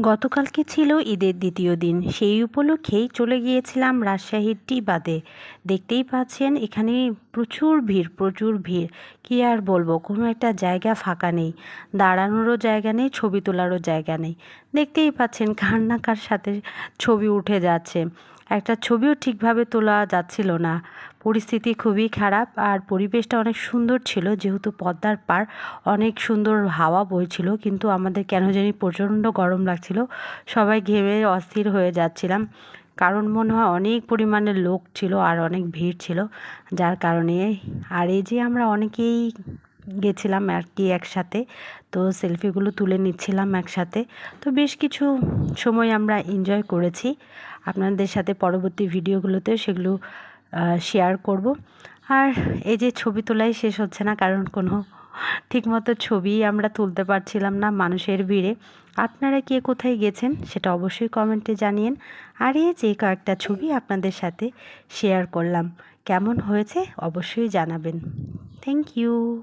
গতকালকে ছিল ঈদের দ্বিতীয় দিন। সেই উপলক্ষেই চলে গিয়েছিলাম রাজশাহীর টি-বাদে। দেখতেই পাচ্ছেন এখানে প্রচুর ভিড়, প্রচুর ভিড়। কী আর বলবো, কোনো একটা জায়গা ফাঁকা নেই। দাঁড়ানোরও জায়গা নেই, ছবি তোলারও জায়গা নেই। দেখতেই পাচ্ছেন কার না কার সাথে ছবি উঠে যাচ্ছে। একটা ছবিও ঠিকভাবে তোলা যাচ্ছিল না। পরিস্থিতি খুবই খারাপ, আর পরিবেশটা অনেক সুন্দর ছিল যেহেতু পদ্মার পাড়, অনেক সুন্দর হাওয়া বইছিল, কিন্তু আমাদের কেন জানি প্রচণ্ড গরম লাগছিল। সবাই ঘেমে অস্থির হয়ে যাচ্ছিলাম, কারণ মনে হয় অনেক পরিমাণে লোক ছিল আর অনেক ভিড় ছিল, যার কারণে। আর এই যে আমরা অনেকেই গেছিলাম আর কি একসাথে, তো সেলফিগুলো তুলে নিচ্ছিলাম একসাথে। তো বেশ কিছু সময় আমরা এনজয় করেছি। আপনাদের সাথে পরবর্তী ভিডিওগুলোতেও সেগুলো শেয়ার করব। আর এই যে ছবি তোলাই শেষ হচ্ছে না, কারণ কোনো ঠিকমতো ছবি আমরা তুলতে পারছিলাম না মানুষের ভিড়ে। আপনারা কে কোথায় গেছেন সেটা অবশ্যই কমেন্টে জানিয়েন। আর এই যে কয়েকটা ছবি আপনাদের সাথে শেয়ার করলাম, কেমন হয়েছে অবশ্যই জানাবেন। Thank you.